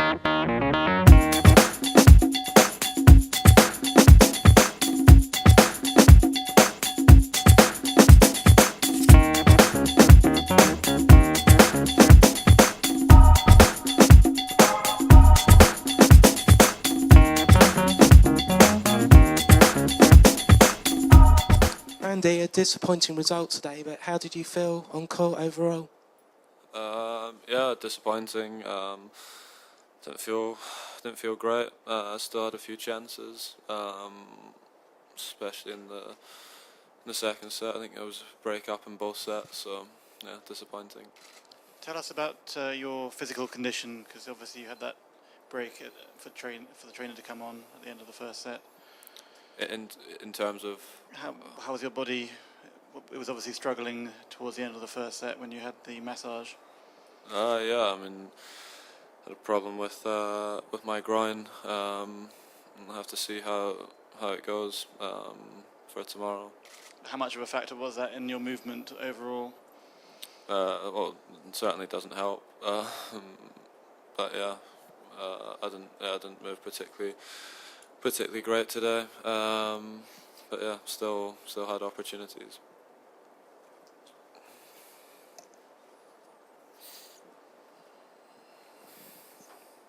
Andy, a disappointing result today, but how did you feel on court overall? Yeah, disappointing. Didn't feel great. I still had a few chances, especially in the second set. I think there was a break up in both sets, so yeah, disappointing. Tell us about your physical condition, because obviously you had that break for the trainer to come on at the end of the first set. In terms of how was your body? It was obviously struggling towards the end of the first set when you had the massage. Yeah, I mean, had a problem with my groin. I'll have to see how it goes for tomorrow. How much of a factor was that in your movement overall? Well, it certainly doesn't help. But yeah, I didn't move particularly great today. But yeah, still had opportunities.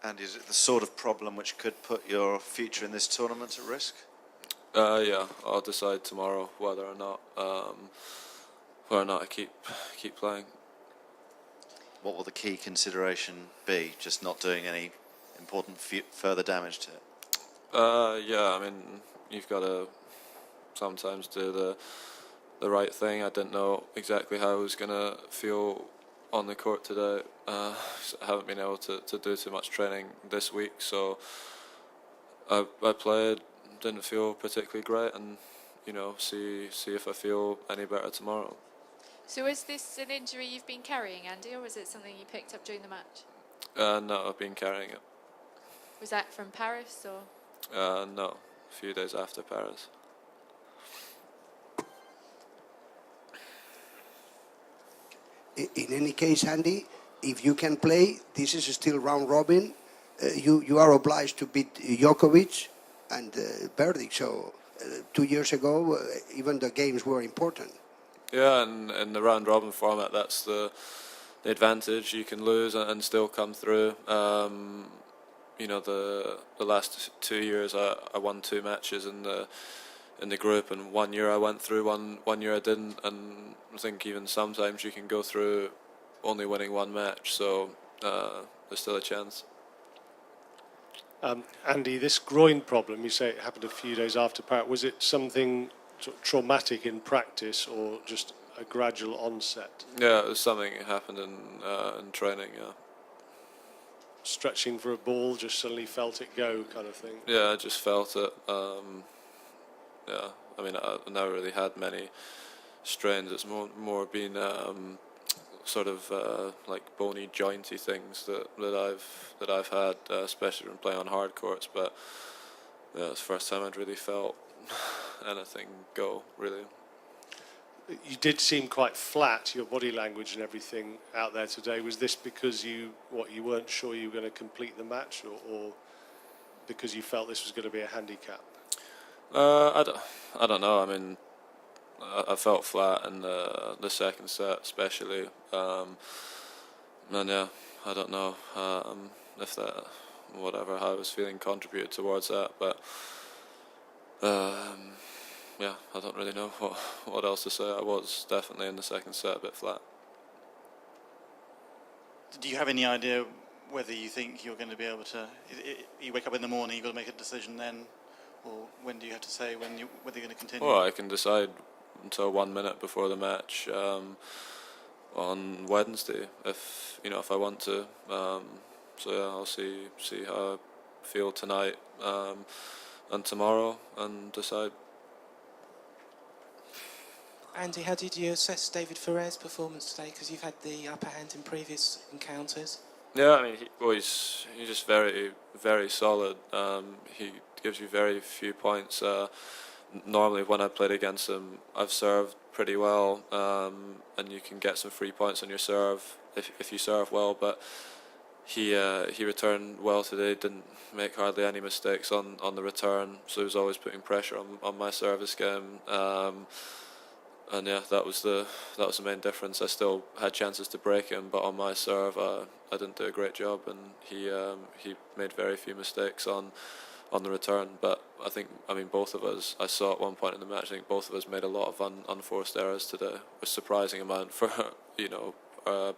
And is it the sort of problem which could put your future in this tournament at risk? Yeah, I'll decide tomorrow whether or not I keep playing. What will the key consideration be? Just not doing any important further damage to it? Yeah, I mean, you've got to sometimes do the right thing. I didn't know exactly how I was going to feel on the court today. I haven't been able to do too much training this week, so I played, didn't feel particularly great, and see if I feel any better tomorrow. So is this an injury you've been carrying, Andy, or was it something you picked up during the match? No, I've been carrying it. Was that from Paris, or? No, a few days after Paris. In any case, Andy, if you can play, this is still round robin. You are obliged to beat Djokovic and Berdy. So 2 years ago, even the games were important. Yeah, and in the round robin format, that's the advantage. You can lose and still come through. The last 2 years, I won 2 matches in the group, and 1 year I went through, one year I didn't, and I think even sometimes you can go through only winning 1 match, so there's still a chance. Andy, this groin problem, you say it happened a few days after Paris. Was it something sort of traumatic in practice, or just a gradual onset? Yeah, it was something that happened in training, yeah. Stretching for a ball, just suddenly felt it go, kind of thing? Yeah, I just felt it. Yeah, I mean, I've never really had many strains. It's more been sort of like bony, jointy things that I've had, especially when playing on hard courts. But yeah, it's the first time I'd really felt anything go, really. You did seem quite flat, your body language and everything out there today. Was this because you weren't sure you were going to complete the match, or because you felt this was going to be a handicap? I don't know. I mean, I felt flat in the second set, especially. And yeah, I don't know if that, how I was feeling contributed towards that, but yeah, I don't really know what else to say. I was definitely in the second set a bit flat. Do you have any idea whether you think you're going to be able to? You wake up in the morning, you've got to make a decision then, or when do you have to say whether you're going to continue? Well, I can decide until 1 minute before the match on Wednesday if I want to. So yeah, I'll see how I feel tonight and tomorrow and decide. Andy, how did you assess David Ferrer's performance today? Because you've had the upper hand in previous encounters. Yeah, I mean, he's just very, very solid. He gives you very few points. Normally, when I played against him, I've served pretty well, and you can get some free points on your serve if you serve well. But he returned well today. Didn't make hardly any mistakes on the return, so he was always putting pressure on my service game. And yeah, that was the main difference. I still had chances to break him, but on my serve, I didn't do a great job, and he made very few mistakes on the return. But I mean, both of us, I saw at one point in the match, I think both of us made a lot of unforced errors today, a surprising amount for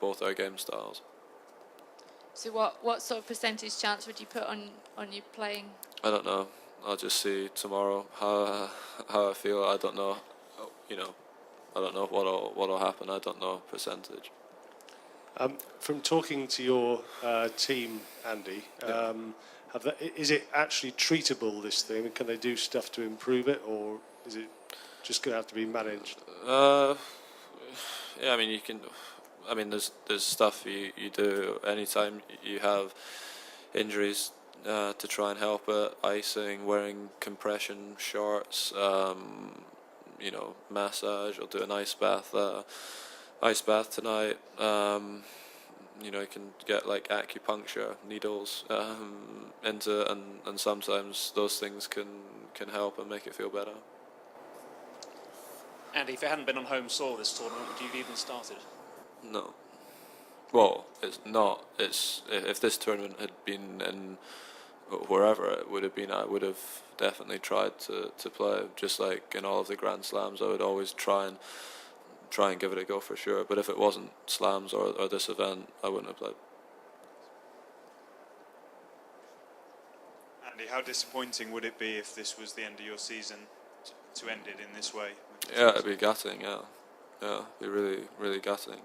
both our game styles. So what sort of percentage chance would you put on you playing? I don't know. I'll just see tomorrow how I feel. I don't know. I don't know what'll happen. I don't know percentage. From talking to your team, Andy, is it actually treatable, this thing? Can they do stuff to improve it, or is it just going to have to be managed? Yeah, I mean, you can. I mean, there's stuff you do anytime you have injuries to try and help it. Icing, wearing compression shorts, massage. I'll do an ice bath tonight. You can get like acupuncture needles into, and sometimes those things can help and make it feel better. Andy, if it hadn't been on home soil this tournament, would you have even started? No. Well, it's not. If this tournament had been in wherever it would have been, I would have definitely tried to play. Just like in all of the Grand Slams, I would always try and give it a go for sure. But if it wasn't Slams or this event, I wouldn't have played. Andy, how disappointing would it be if this was the end of your season to end it in this way? Yeah, it'd be gutting. Yeah, it'd be really, really gutting.